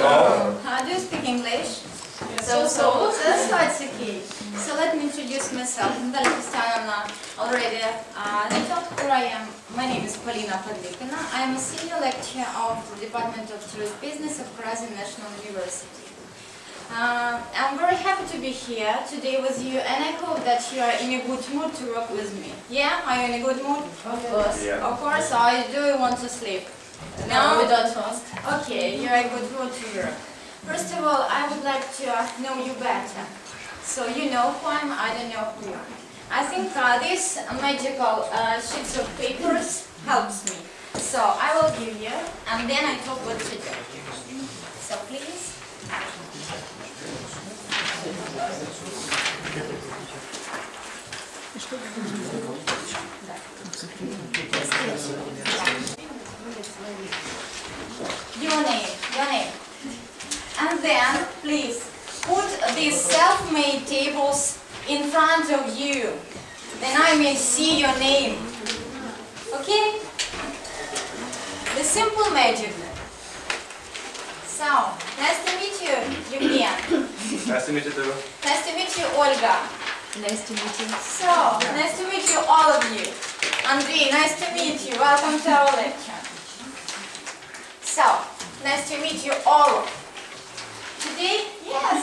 Do you speak English? So that's okay. So let me introduce myself. Nataliya Christianovna already told who I am. My name is Polina Poдлепina. I am a senior lecturer of the Department of Tourist Business of Karazina National University. I'm very happy to be here today with you, and I hope that you are in a good mood to work with me. Yeah? Are you in a good mood? Of course. Yeah. Of course. Or do you want to sleep? No, we don't want. Okay, you're in a good mood to work. First of all, I would like to know you better. So you know who I am, I don't know who you are. I think these magical sheets of papers helps me. So I will give you, and then I talk what to do. So please. Your name. And then, please, put these self-made tables in front of you. Then I may see your name. Okay? The simple magic. So, nice to meet you, Evgeny. Nice to meet you too. Nice to meet you, Olga. Nice to meet you. So, nice to meet you, all of you. Andrei, nice to meet you. Welcome to our lecture. So, nice to meet you all. Today, yes,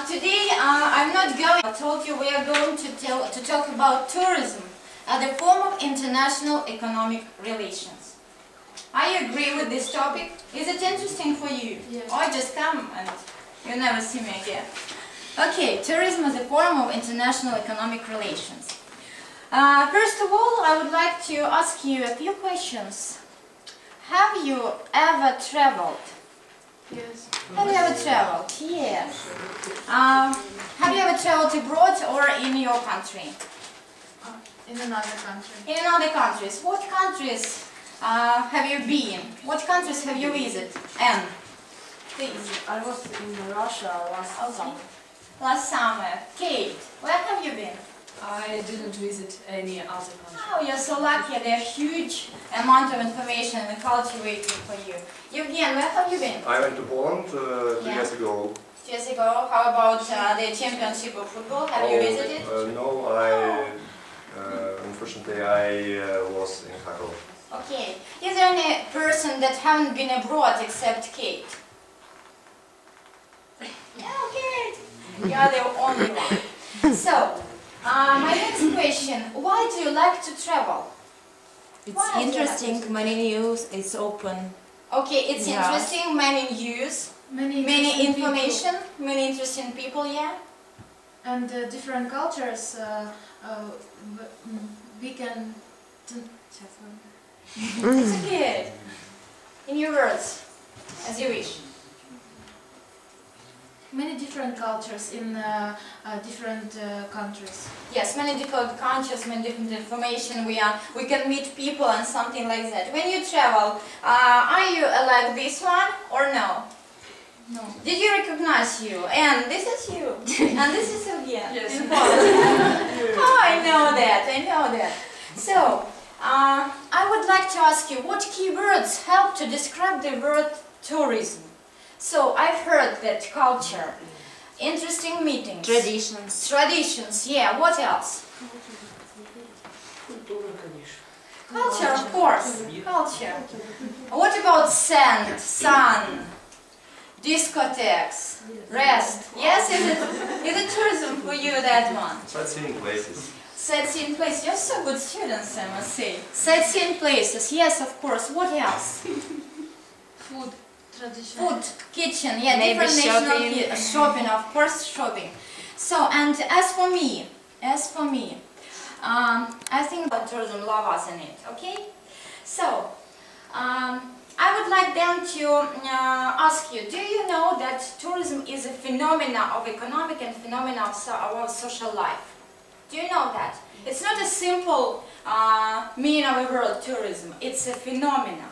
today I'm not going. I told you we are going to talk about tourism as a form of international economic relations. I agree with this topic. Is it interesting for you? Yes. Or just come and you never see me again? Okay, tourism is a form of international economic relations. First of all, I would like to ask you a few questions. Have you ever traveled? Yes. Have you ever traveled? Yes. Have you ever traveled abroad or in your country? In another country. In other countries. What countries have you been? What countries have you visited? And please. I was in Russia last summer. Last summer. Kate, where have you been? I didn't visit any other country. Oh, you're so lucky. There's a huge amount of information and culture waiting for you. Evgeny, where have you been? I went to Poland 2 years ago. 2 years ago. How about the championship of football? Have you visited? No, unfortunately I was in Harrow. Okay. Is there any person that haven't been abroad except Kate? Yeah, Kate. You are the only one. So, my next question, why do you like to travel? It's interesting, many news, it's open. Okay, it's interesting, many news, many information, many interesting people, yeah? And different cultures, we can... It's good. In your words, as you wish. Many different cultures in different countries. Yes, many different countries, many different information. We can meet people and something like that. When you travel, are you like this one or no? No. Did you recognize you? And this is you. And this is Evgeny. Yes. Oh, I know that. So, I would like to ask you, what keywords help to describe the word tourism? So, I've heard that culture, interesting meetings. Traditions, yeah. What else? Culture, of course. Culture. What about sand, sun, discotheques, rest? Yes, is it tourism for you, that one? Sightseeing places. Sightseeing places. You're so good students, I must say. Sightseeing places, yes, of course. What else? Food. Tradition. Food, kitchen, yeah, maybe different shopping. national shopping, of course, shopping. So, and as for me, I think that tourism love us in it, okay? So, I would like then to ask you, do you know that tourism is a phenomena of economic and phenomena of our social life? Do you know that? It's not a simple meaning of the word tourism, it's a phenomena.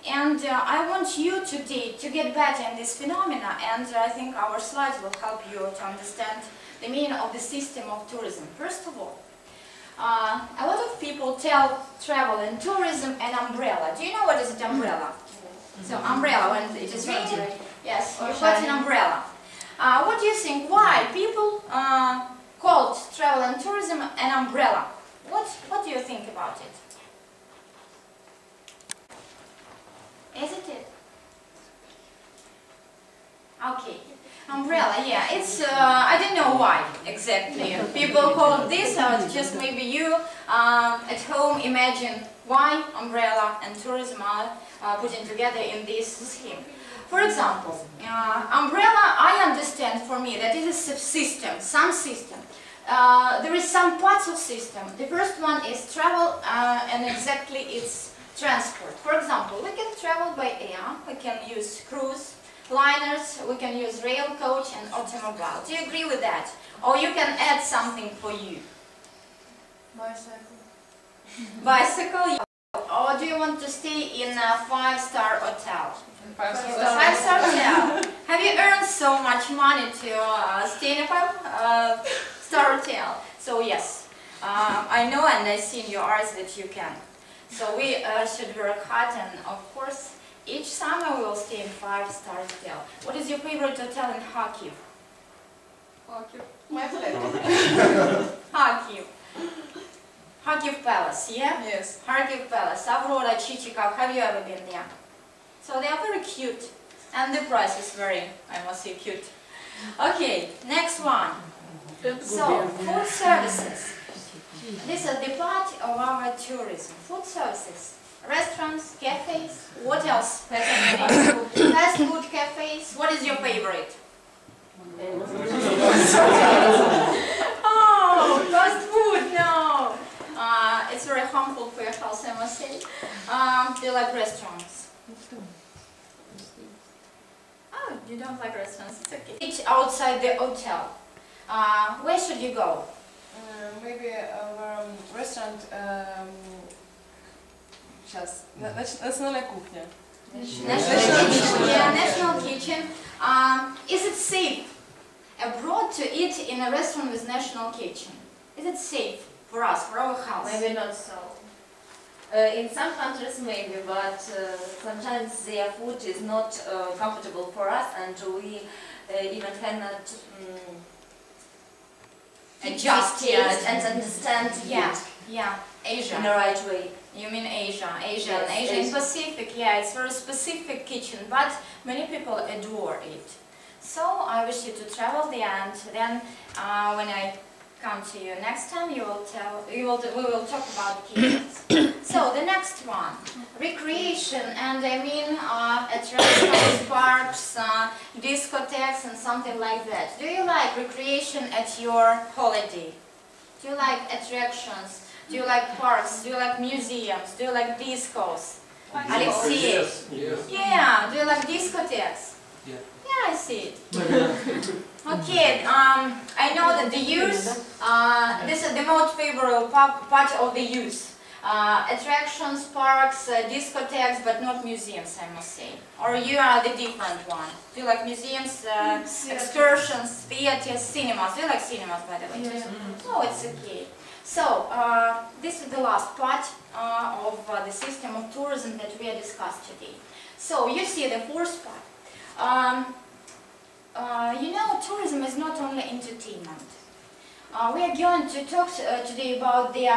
And I want you today to get better in this phenomena, and I think our slides will help you to understand the meaning of the system of tourism. First of all, a lot of people tell travel and tourism an umbrella. Do you know what is an umbrella? So umbrella, when it is raining, yes, you put an umbrella. What do you think? Why people called travel and tourism an umbrella? What do you think about it? Isn't it? Okay. Umbrella, yeah, it's, I don't know why exactly. People call this, just maybe you at home imagine why umbrella and tourism are putting together in this scheme. For example, umbrella, I understand for me that it is a system, some system. There is some parts of system. The first one is travel and exactly its transport. For example, we can travel by air, we can use cruise liners, we can use rail, coach and automobile. Do you agree with that? Or you can add something for you? Bicycle. Bicycle? Or do you want to stay in a 5-star hotel? 5-star hotel. Have you earned so much money to stay in a 5-star hotel? So yes, I know and I see in your eyes that you can. So we should work hard and of course each summer we will stay in 5-star hotel. What is your favorite hotel in Kharkiv? My favorite. Kharkiv. Kharkiv Palace, yeah? Yes. Kharkiv Palace, Aurora, Chichikov, have you ever been there? So they are very cute and the price is very, I must say, cute. Okay, next one. So, food services. This is the part of our tourism. Food services. Restaurants, cafes, what else? Fast food cafes. What is your favorite? Oh, fast food, no. It's very harmful for your health, I must say. Do you like restaurants? Oh, you don't like restaurants, it's okay. Eat outside the hotel. Where should you go? Maybe our restaurant. Сейчас. Национальная кухня. National kitchen. Yeah, national kitchen. Is it safe abroad to eat in a restaurant with national kitchen? Is it safe for us, for our health? Maybe not so. In some countries maybe, but sometimes their food is not comfortable for us and we even cannot adjust taste and understand Yeah, Asia. in the right way. You mean Asia, Yes, and Asia. Pacific, yeah, it's very specific kitchen, but many people adore it. So I wish you to travel there, and then when I come to you next time, we will talk about kitchens. So the next one, recreation, and I mean attractions, parks, discotheques, and something like that. Do you like recreation at your holiday? Do you like attractions? Do you like parks? Do you like museums? Do you like discos? Alexei? Yes. Yeah, do you like discotheques? Yeah. Yeah, I see it. Okay, I know that the youth, this is the most favorable part of the youth. Attractions, parks, discotheques, but not museums, I must say. Or you are the different one. Do you like museums, excursions, theaters, cinemas? Do you like cinemas, by the way? Oh, it's okay. So, this is the last part of the system of tourism that we discussed today. So, you see the fourth part. You know, tourism is not only entertainment. We are going to talk today about the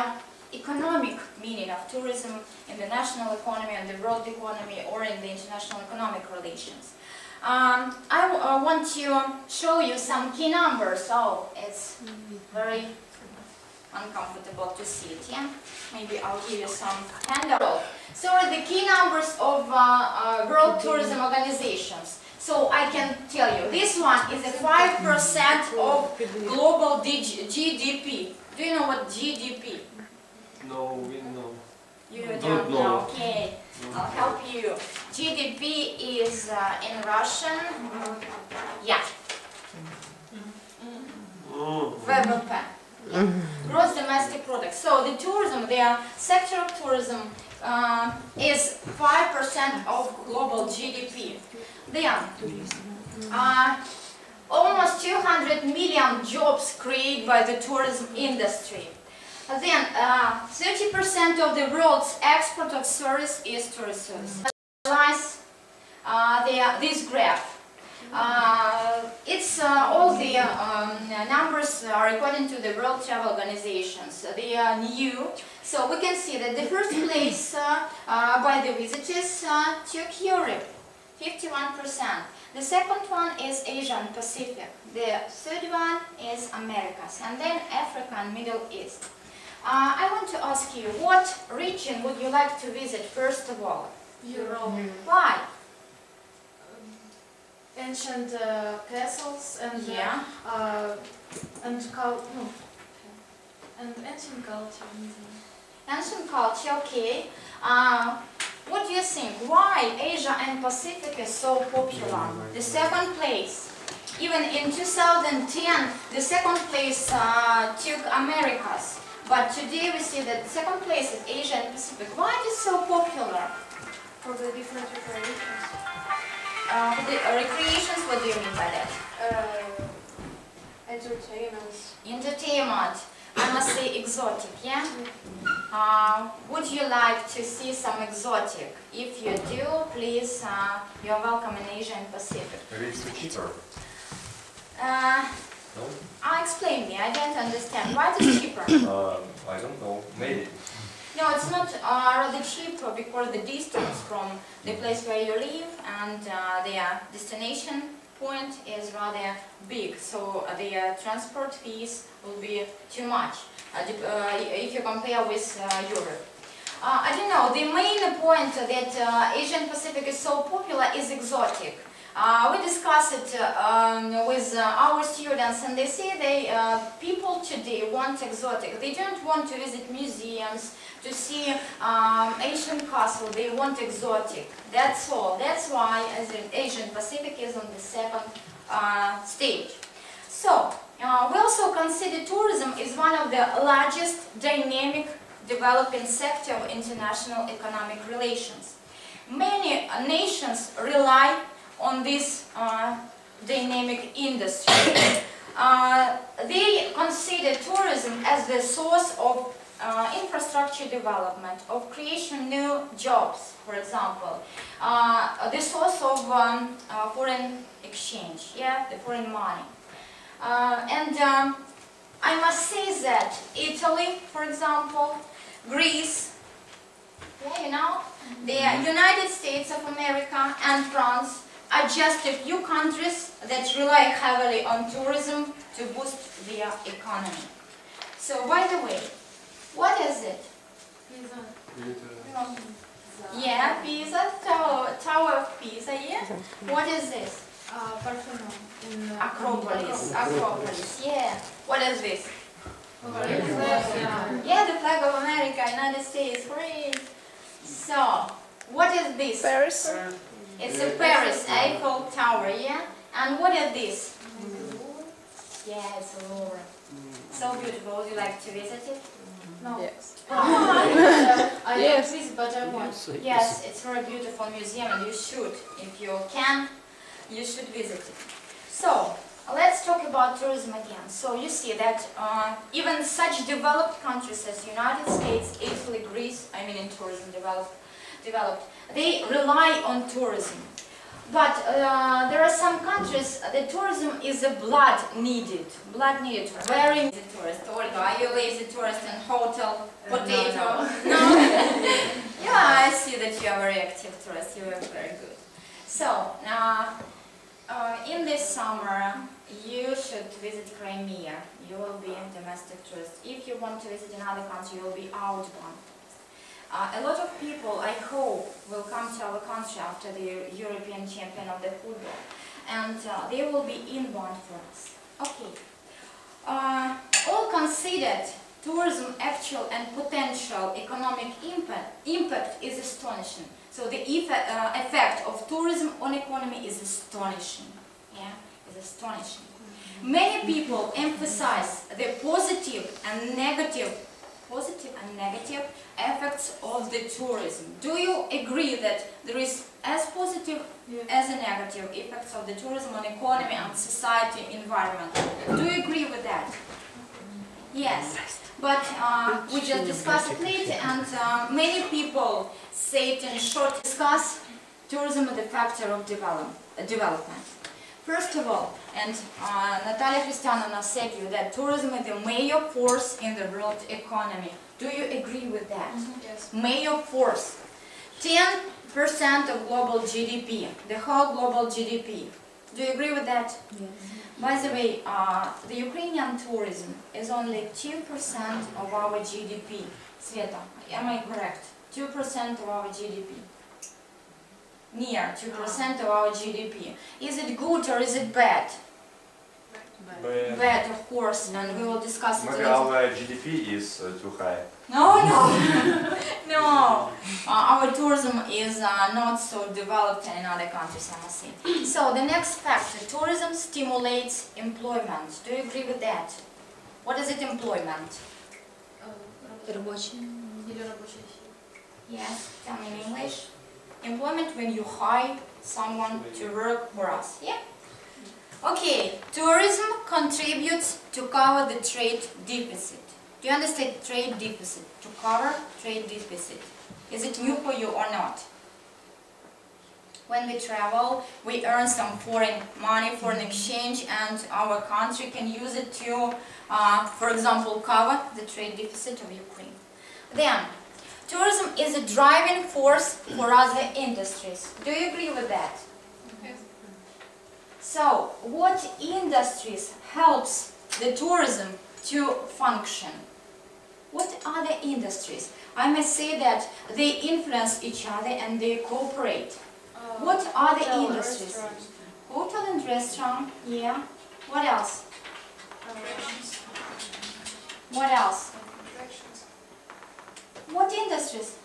economic meaning of tourism in the national economy and the world economy or in the international economic relations. I want to show you some key numbers. Oh, it's very uncomfortable to see it, yeah? Maybe I'll give you some handout. So the key numbers of World Tourism Organizations. So I can tell you, this one is a 5% of global GDP. Do you know what GDP? No, we know. You Don't don't know. know, okay. I'll help you. GDP is in Russian, yeah, ВВП. Gross domestic product. So the tourism, the sector of tourism is 5% of global GDP. Then, almost 200 million jobs created by the tourism industry. Then, 30% of the world's export of service is tourist service. this graph. It's all the numbers are according to the World Travel Organizations. They are new, so we can see that the first place by the visitors took Europe, 51%. The second one is Asia and Pacific. The third one is Americas, and then Africa and Middle East. I want to ask you, what region would you like to visit first of all? Europe. Why? Ancient castles and Yeah. and ancient culture. Ancient culture, okay. What do you think? Why Asia and Pacific is so popular? The second place. Even in 2010, the second place took Americas. But today we see that the second place is Asia and Pacific. Why it is so popular? For the different recreations. The recreations, what do you mean by that? Entertainment. Entertainment. I must say exotic, yeah? Would you like to see some exotic? If you do, please, you're welcome in Asia and Pacific. Maybe it's cheaper. No? Explain me, I don't understand. Why it is cheaper? I don't know. Maybe. No, it's not rather cheaper because the distance from the place where you live and their destination point is rather big, so the transport fees will be too much if you compare with Europe. I don't know, the main point that Asian Pacific is so popular is exotic. We discuss it with our students, and they say people today want exotic. They don't want to visit museums, to see ancient castle. They want exotic. That's all. That's why Asian Pacific is on the second stage. So we also consider tourism is one of the largest dynamic developing sector of international economic relations. Many nations rely on this dynamic industry. They consider tourism as the source of infrastructure development, of creation new jobs, for example, the source of foreign exchange, yeah, the foreign money. And I must say that Italy, for example, Greece, yeah, you know, the United States of America and France are just a few countries that rely heavily on tourism to boost their economy. So, by the way, what is it? Pisa. Yeah, Pisa, Tower of Pisa, yeah? What is this? Parthenon. In Acropolis, Acropolis, yeah. What is this? Yeah. Yeah, the flag of America, United States, great. So, what is this? Paris. It's a Paris Eiffel Tower, yeah? And what is this? Yeah, it's a Louvre. So beautiful. Would you like to visit it? No. Yes. I Yes. don't visit, but I want. Yes, it's a very beautiful museum, and you should, if you can, you should visit it. So, let's talk about tourism again. So you see that even such developed countries as United States, Italy, Greece, I mean in tourism developed, they rely on tourism. But there are some countries that tourism is a blood needed. Very lazy tourist. Olga, are you lazy tourist in hotel, potato? No? Yeah, I see that you are very active tourist. You are very good. So, in this summer, you should visit Crimea. You will be a domestic tourist. If you want to visit another country, you will be outbound. A lot of people, I hope, will come to our country after the European champion of the football, and they will be inbound for us. Okay. All considered, tourism actual and potential economic impact is astonishing. So the effect of tourism on economy is astonishing. Yeah, is astonishing. Many people emphasize the positive and negative effects of the tourism. Do you agree that there is as positive as a negative effects of the tourism on economy and society environment? Do you agree with that? Yes, but we just discussed it later, and many people say it in short. Discuss tourism is a factor of development? First of all, and Natalia Christianovna said you that tourism is the major force in the world economy. Do you agree with that? Yes. Major force. 10% of global GDP, the whole global GDP. Do you agree with that? Yes. By the way, the Ukrainian tourism is only 2% of our GDP. Sveta, am I correct? 2% of our GDP. Near 2% of our GDP. Is it good or is it bad? Bad, of course, and we will discuss it Maybe later. our GDP is too high. No, no. Our tourism is not so developed in other countries, I must say. So the next factor, tourism stimulates employment. Do you agree with that? What is it, employment? Рабочие. Или рабочая сила. Yes, tell me in English. Employment when you hire someone to work for us, yeah? Okay, tourism contributes to cover the trade deficit. Do you understand trade deficit? To cover trade deficit. Is it new for you or not? When we travel, we earn some foreign money, foreign exchange, and our country can use it to, for example, cover the trade deficit of Ukraine. Then, tourism is a driving force for other industries. Do you agree with that? Yes. So, what industries helps the tourism to function? What are the industries? I must say that they influence each other and they cooperate. What are the Hotel, industries? restaurant. Hotel and restaurant, yeah. What else? What else? What industries?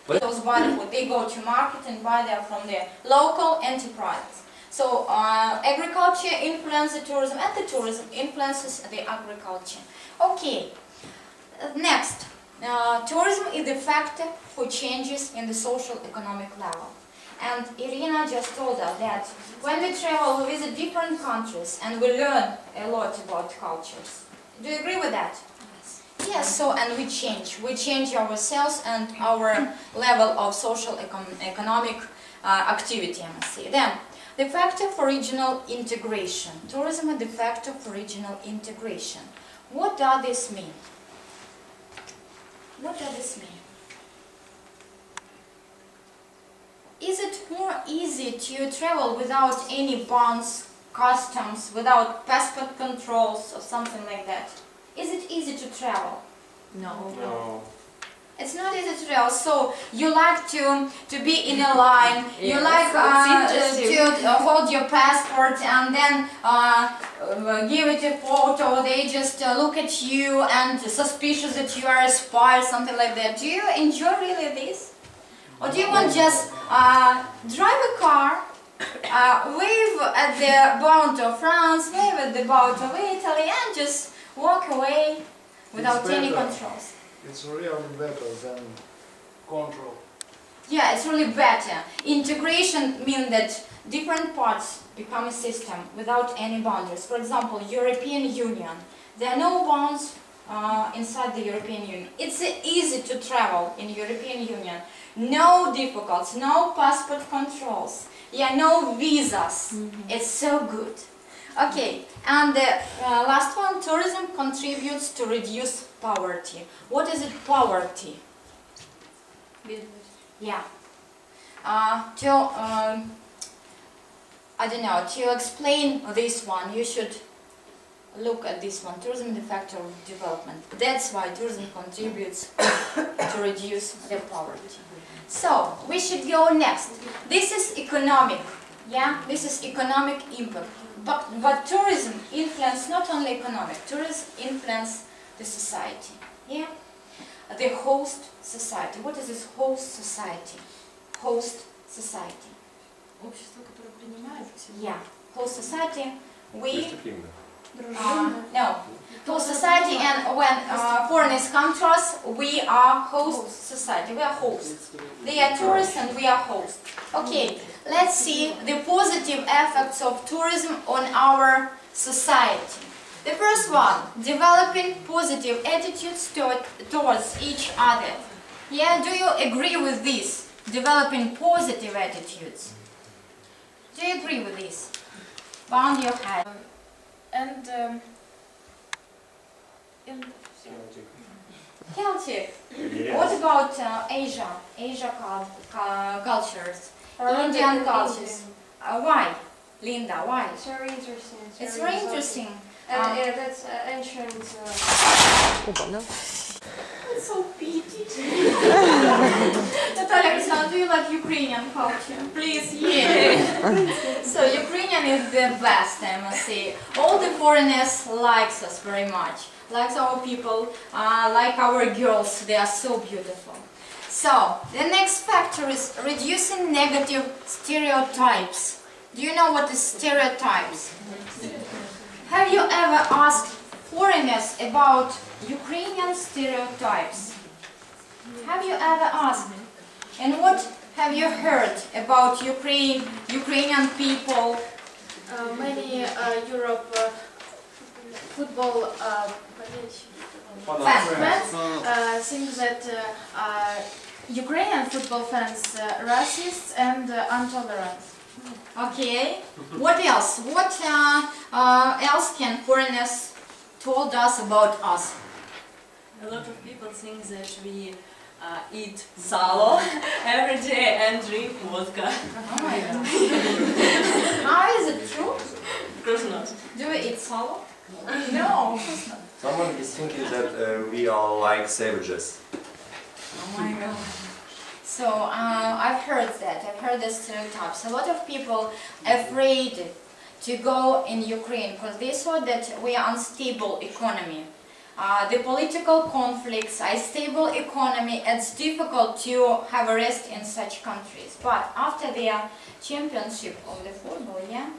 Those buy the food, they go to market and buy them from the local enterprises. So agriculture influences the tourism and the tourism influences the agriculture. Okay, next, tourism is the factor for changes in the social economic level. And Irina just told us that when we travel, we visit different countries and we learn a lot about cultures. Do you agree with that? Yes, so and we change ourselves and our level of social economic activity, I must say. Then, the factor for regional integration. Tourism is the factor for regional integration. What does this mean? What does this mean? Is it more easy to travel without any bonds, customs, without passport controls or something like that? Is it easy to travel? No. It's not easy to travel. So you like to be in a line. You like to hold your passport and then give it a photo. They just look at you and suspicious that you are a spy, something like that. Do you enjoy really this? Or do you want just drive a car, wave at the bound of France, wave at the bound of Italy, and just walk away without any controls? It's really better than control. Yeah, it's really better. Integration means that different parts become a system without any boundaries. For example, European Union. There are no bounds inside the European Union. It's easy to travel in European Union. No difficulties, no passport controls. Yeah, no visas. It's so good. Okay, and the last one, tourism contributes to reduce poverty. What is it, poverty? Yeah. I don't know, to explain this one, you should look at this one, tourism is the factor of development. That's why tourism contributes to reduce the poverty. So, we should go next. This is economic, yeah, this is economic impact. But tourism influences not only economic, tourism influences the society, yeah? The host society. What is this host society? Host society. Общество, которое принимает к себе. Yeah, host society, we... Дружелюбно. no, host society, and when foreigners come to us, we are host society, we are hosts. They are tourists and we are hosts. Okay, let's see the positive effects of tourism on our society. The first one, developing positive attitudes towards each other. Yeah, do you agree with this? developing positive attitudes. Do you agree with this? Bound your head. And Celtic. Yes. What about Asia? Asia cultures, Indian cultures. Why, Linda? Why? It's very interesting. It's very interesting. And that's ancient. It's so pity. Natalia Alexandrovna, do you like Ukrainian culture? Please, yeah. So Ukrainian is the best, I must say. All the foreigners likes us very much. Likes our people, like our girls. They are so beautiful. So the next factor is reducing negative stereotypes. Do you know what is stereotypes? Have you ever asked foreigners about Ukrainian stereotypes? Have you ever asked? And what have you heard about Ukrainian people? many Europe football Fans. think that Ukrainian football fans racist and intolerant. Okay. What else? What else can foreigners told us about us? A lot of people think that we eat salo every day and drink vodka. Oh my God. How is it true? Of course not. Do we eat salo? No. Someone is thinking that we are like savages. Oh my God. So I've heard that. I've heard the stereotypes. A lot of people afraid to go in Ukraine because they thought that we are unstable economy. The political conflicts, a stable economy, it's difficult to have a rest in such countries. But after their championship of the football, yeah,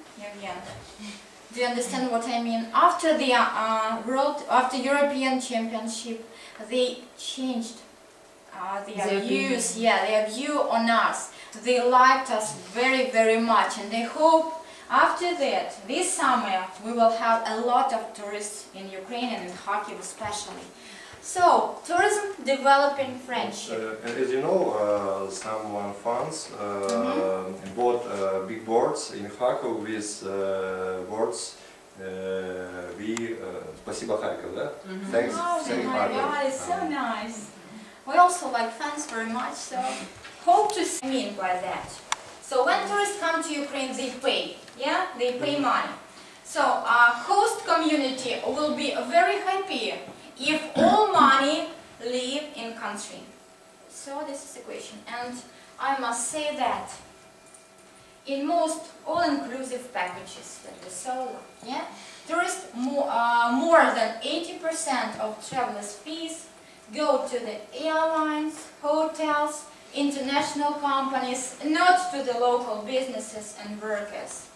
do you understand what I mean? After their after European championship, they changed their views, their view on us. They liked us very, very much, and they hope after that, this summer, we will have a lot of tourists in Ukraine and in Kharkiv especially. So, tourism developing friendship. And as you know, someone funds bought big boards in Kharkov with words Спасибо, Харьков, да? Thanks, Oh thank my Kharkov. God, it's so nice. We also like fans very much, so hope to see me by that. So when tourists come to Ukraine, they pay, they pay money. So host community will be very happy if all money leave in country. So this is the question, and I must say that in most all-inclusive packages that we saw, tourists more than 80% of travelers' fees go to the airlines, hotels, international companies, not to the local businesses and workers.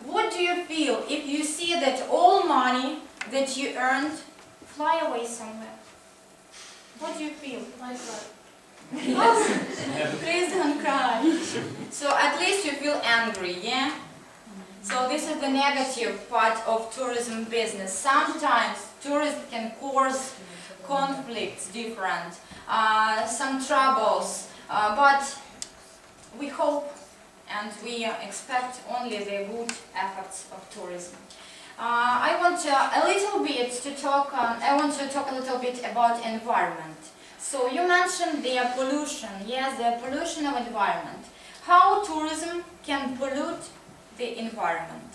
What do you feel if you see that all money that you earned fly away somewhere? What do you feel? Please don't cry. So at least you feel angry, So this is the negative part of tourism business. Sometimes tourists can cause conflicts, some troubles, but we hope and we expect only the good effects of tourism. I want to talk a little bit about environment. So you mentioned the pollution, the pollution of environment. How tourism can pollute the environment?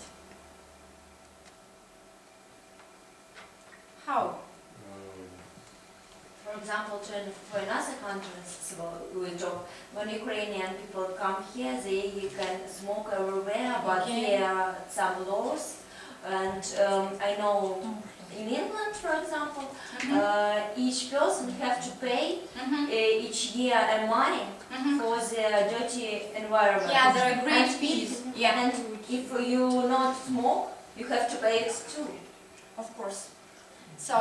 How? For example, for another countries, when Ukrainian people come here, they can smoke everywhere, but there are some laws. And I know in England, for example, each person have to pay each year a money for the dirty environment. Yeah, there are great fees. And if you not smoke, you have to pay it too. Of course. So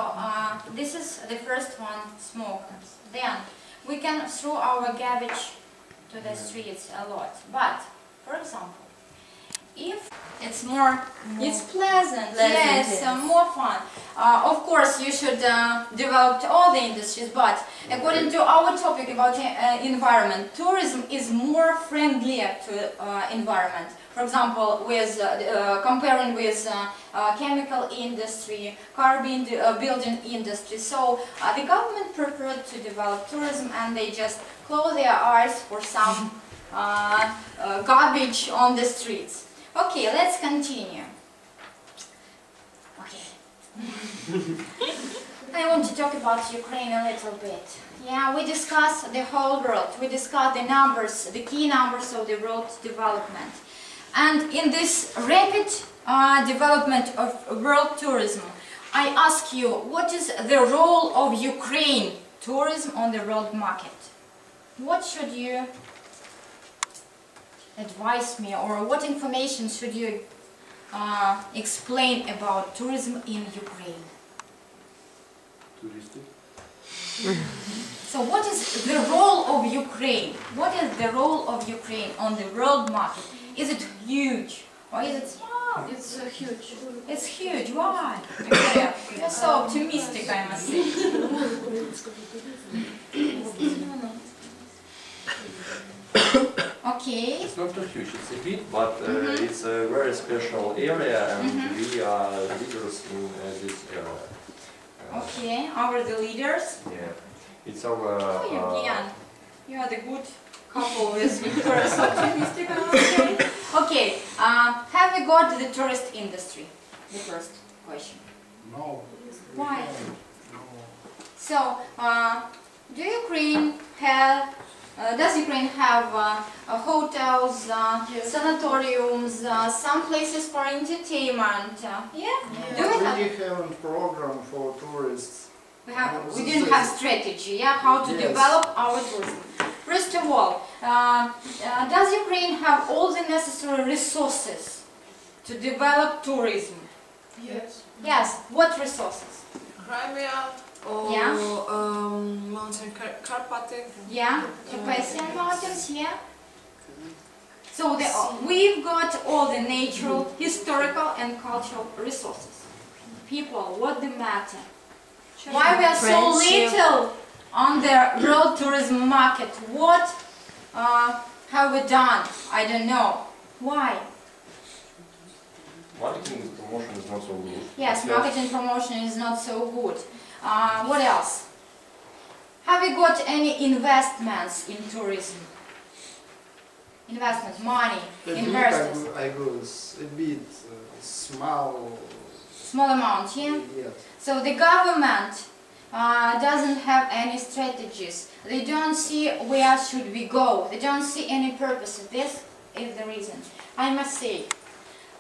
this is the first one, smoke. Then we can throw our garbage to the streets a lot. But, for example, if it's it's more, it's pleasant, yes, yes. more fun. Of course, you should develop all the industries, but according to our topic about environment, tourism is more friendlier to environment. For example, with comparing with chemical industry, car building industry. So the government preferred to develop tourism, and they just close their eyes for some garbage on the streets. Okay, let's continue. Okay. I want to talk about Ukraine a little bit. Yeah, we discussed the whole world. We discussed the numbers, the key numbers of the world development. And in this rapid development of world tourism, I ask you, what is the role of Ukraine tourism on the world market? What should you advise me, or what information should you explain about tourism in Ukraine? Touristic. So what is the role of Ukraine? What is the role of Ukraine on the world market? Is it huge, or is it small? It's huge. It's huge. Why? Victoria, you're so optimistic, I must say. Okay. It's not too huge, it's a bit, but it's a very special area, and we are leaders in this area. Okay, are the leaders? Yeah, it's our. Oh, Evgen, you are the good couple with Victoria, so optimistic, I must say. Okay, have we got the tourist industry? The first question. No. Why? No. So, does Ukraine have hotels, sanatoriums, some places for entertainment? Yeah? Do we have? We have a program for tourists. We didn't have strategy, yeah, how to Yes. develop our tourism. First of all, does Ukraine have all the necessary resources to develop tourism? Yes. Yes. What resources? Crimea or Yeah. Mountain Carpathian. Yeah, Carpathian Mountains, yeah. So we've got all the natural, historical and cultural resources. People, what the matter? Why we are so little on the world tourism market? What have we done? I don't know. Why? Marketing promotion is not so good. Yes, marketing promotion is not so good. What else? Have we got any investments in tourism? Investments, money, investors. I guess a bit small. Small amount, yeah? Yes. So the government doesn't have any strategies. They don't see where should we go. They don't see any purpose. This is the reason. I must say,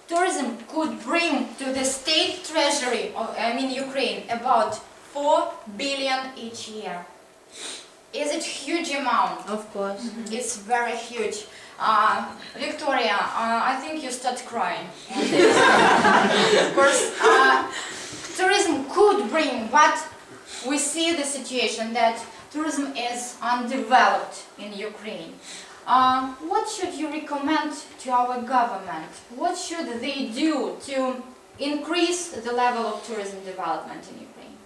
tourism could bring to the state treasury of Ukraine about 4 billion each year. Is it huge amount? Of course. It's very huge. Victoria, I think you start crying. Of course, tourism could bring, but we see the situation that tourism is undeveloped in Ukraine. What should you recommend to our government? What should they do to increase the level of tourism development in Ukraine?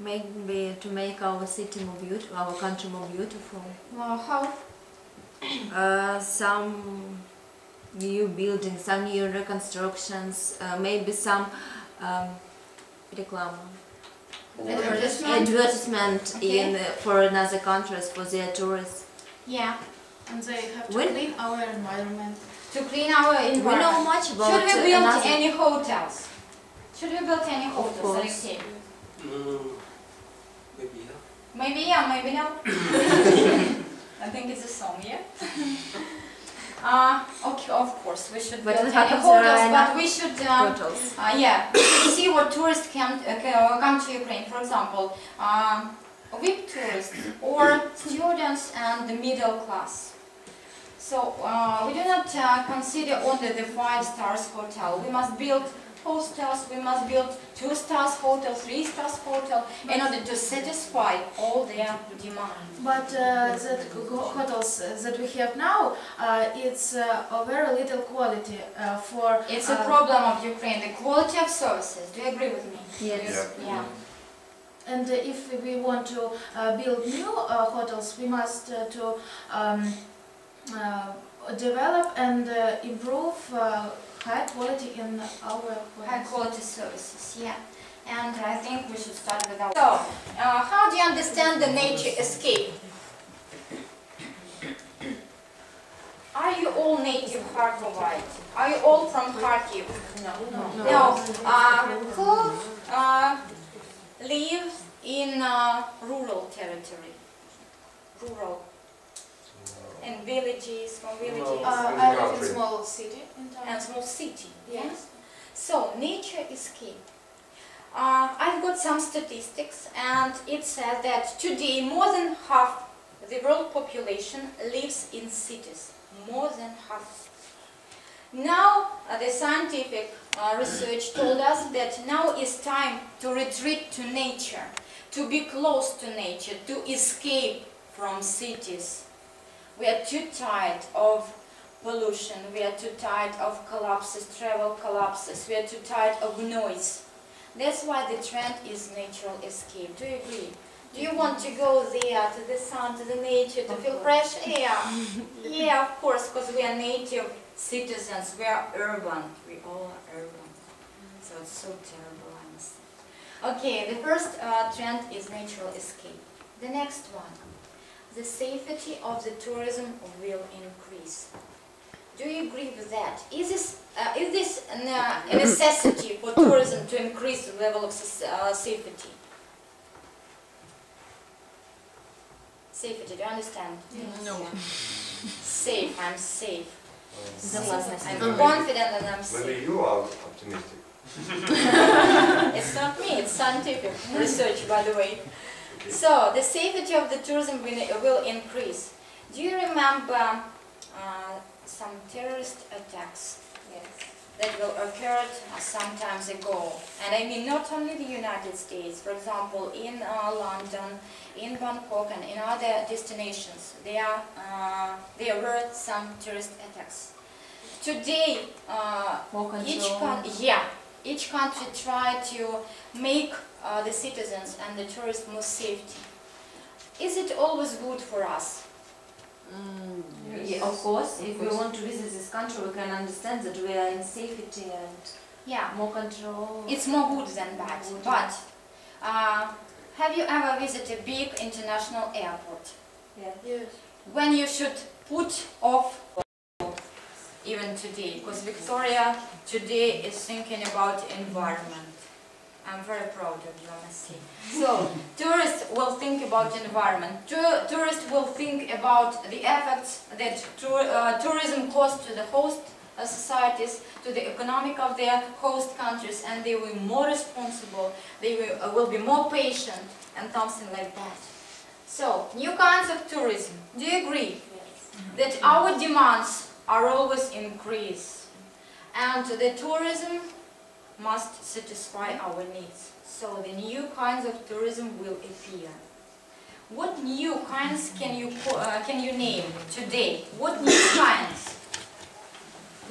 Maybe to make our city more beautiful, our country more beautiful. How? Some new buildings, some new reconstructions, maybe some advertisement in for another countries for their tourists. Yeah. And they have to When- clean our environment. To clean our environment. We know much about Should we build another. any hotels? Should we build any hotels, course. Alexei? Maybe yeah. Maybe yeah, maybe no. I think it's a song, yeah? Okay, of course, we should But build in any Harkov there hotels, are but enough we should, hotels. yeah, we should see what tourists can come to Ukraine. For example, VIP tourists or students and the middle class. So we do not consider only the 5 stars hotel. We must build hostels, we must build 2-star hotel, 3-star hotel in order to satisfy all their demands. But the hotels that we have now, it's a very little quality for... It's a problem of Ukraine, the quality of services. Do you agree with me? Yes. Yeah. And if we want to build new hotels, we must develop and improve high quality in our High quality services, yeah. And I think we should start with our... So, how do you understand the nature escape? Are you all native Kharkovite? Are you all from Kharkiv? No. Who lives in rural territory? Rural. In villages, from villages? I live in small city in town. And small city, yes? Yes. So, nature escape. I've got some statistics, and it says that today more than half the world population lives in cities. More than half. Now, the scientific research told us that now is time to retreat to nature, to be close to nature, to escape from cities. We are too tired of pollution, we are too tired of collapses, travel collapses, we are too tired of noise. That's why the trend is natural escape. Do you agree? Do you want to go there, to the sun, to the nature, to feel fresh air? Yeah, of course, because we are native citizens, we are urban, we all are urban. So it's so terrible, I must say. Okay, the first trend is natural escape. The next one. The safety of the tourism will increase. Do you agree with that? Is this a necessity for tourism to increase the level of safety? Safety, do you understand? No. Safe, I'm safe. I'm Maybe- confident and I'm Maybe safe. you are optimistic. It's not me, it's scientific research, by the way. So, the safety of the tourism will increase. Do you remember some terrorist attacks that will occur some time ago? And I mean not only the United States, for example, in London, in Bangkok and in other destinations, there were some terrorist attacks. Today, each country tried to make the citizens and the tourists more safety. Is it always good for us? Yeah, of course, if we want to visit this country, we can understand that we are in safety and more control. It's more good than bad. But have you ever visited a big international airport? Yes. When you should put off, even today, because Victoria today is thinking about environment. I'm very proud of you, I must say. So, tourists will think about environment. Tourists will think about the effects that tourism causes to the host societies, to the economic of their host countries, and they will be more responsible, they will be more patient, and something like that. So, new kinds of tourism. Do you agree that our demands are always increased, and the tourism must satisfy our needs. So the new kinds of tourism will appear. What new kinds can you name today? What new kinds?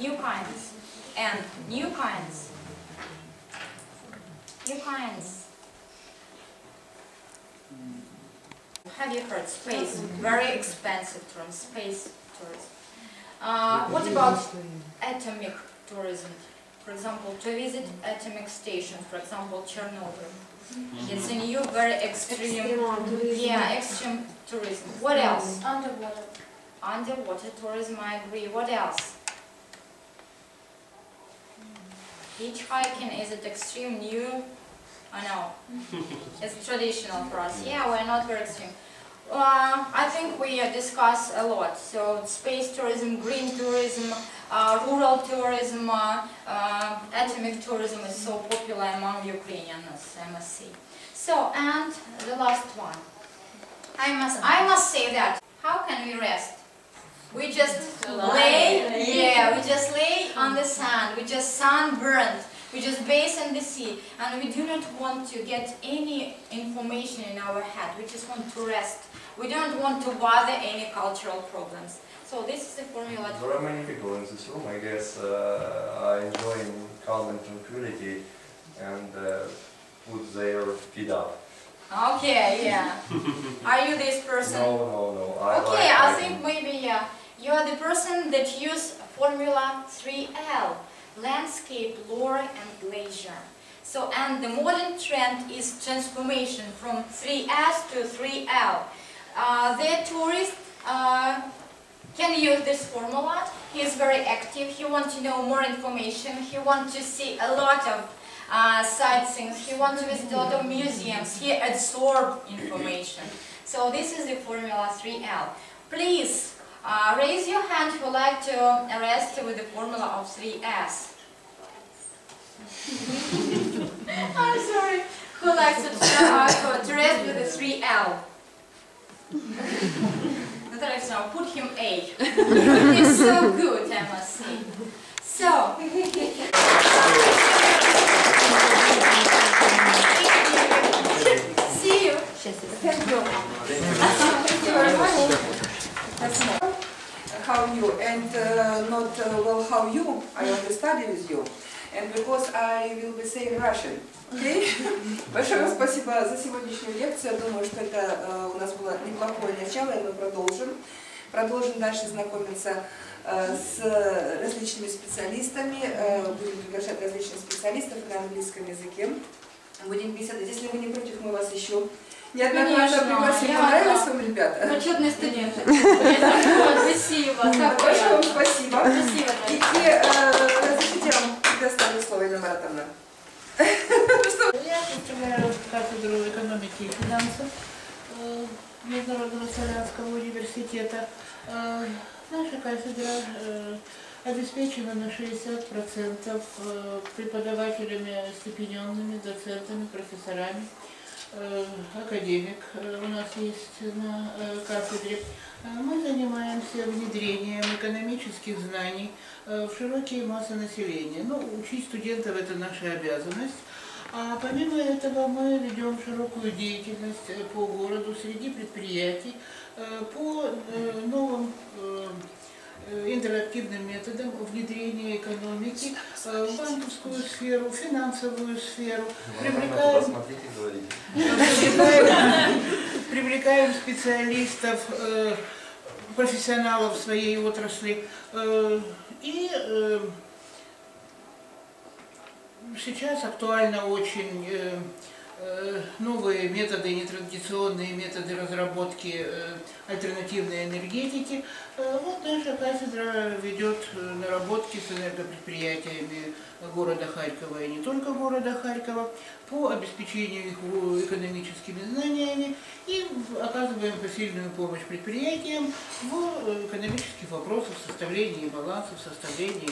New kinds and new kinds. New kinds. Have you heard space? Very expensive term, space tourism. What about atomic tourism? For example, to visit atomic station, for example, Chernobyl. It's a new, very extreme tourism. What else? Underwater. Underwater tourism, I agree. What else? Hitchhiking, is it extreme, new? I know. It's traditional for us. Yeah, we're not very extreme. I think we discuss a lot. So space tourism, green tourism, rural tourism, atomic tourism is so popular among Ukrainians, I must say. So, and the last one. I must say that. How can we rest? We just lay, we just lay on the sand, we just sunburned. We just base on the sea, and we do not want to get any information in our head. We just want to rest. We don't want to bother any cultural problems. So this is the formula. There are many people in this room, I guess, are enjoying calm and tranquility and put their feet up. Okay, yeah. Are you this person? No. Okay, I think maybe, yeah. You are the person that use formula 3L. Landscape, lore and leisure. So, and the modern trend is transformation from 3S to 3L. The tourist can use this formula. He is very active. He wants to know more information. He wants to see a lot of sightseeing. He wants to visit a lot of museums. He absorbs information. So this is the formula 3L. Please raise your hand who like to rest with the formula of 3S. I'm sorry. Who likes to rest with the 3L? Alexandra, put him A. He's so good, I must say. So, see you. Thank you. Thank you very much. How you and not well how you. I want to study with you, and because I will be saying Russian. Okay? Большое вам спасибо за сегодняшнюю лекцию. Я думаю, что это у нас было неплохое начало, и мы продолжим. Продолжим дальше знакомиться с различными специалистами. Будем приглашать различных специалистов на английском языке. Будем беседовать. Если вы не против, мы вас еще неоднократно пригласим. Понравилось вам, ребята? Почетные студенты. Спасибо. Большое вам спасибо. Спасибо. И разрешите вам предоставить слово, Елена Маратовна. Я представляю кафедру экономики и финансов Международного Славянского университета. Наша кафедра обеспечена на 60% преподавателями, стипендионными, доцентами, профессорами. Академик у нас есть на кафедре. Мы занимаемся внедрением экономических знаний в широкие массы населения. Ну, учить студентов – это наша обязанность. А помимо этого мы ведем широкую деятельность по городу, среди предприятий, по новым интерактивным методам внедрения экономики в банковскую сферу, в финансовую сферу. Привлекаем специалистов, профессионалов своей отрасли. И сейчас актуально очень новые методы, нетрадиционные методы разработки альтернативной энергетики. Вот наша кафедра ведет наработки с энергопредприятиями города Харькова и не только города Харькова по обеспечению их экономическими знаниями и оказываем посильную помощь предприятиям в экономических вопросах, в составлении баланса, в составлении.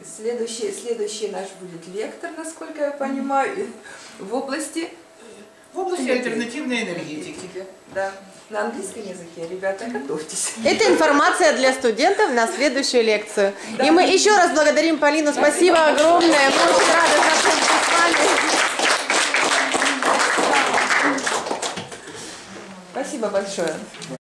Следующий наш будет лектор, насколько я понимаю, в области альтернативной энергетики. Да, на английском языке, ребята, готовьтесь. Это информация для студентов на следующую лекцию. Да. И мы еще раз благодарим Полину. Спасибо огромное. Мы очень рады знакомиться с вами. Спасибо большое.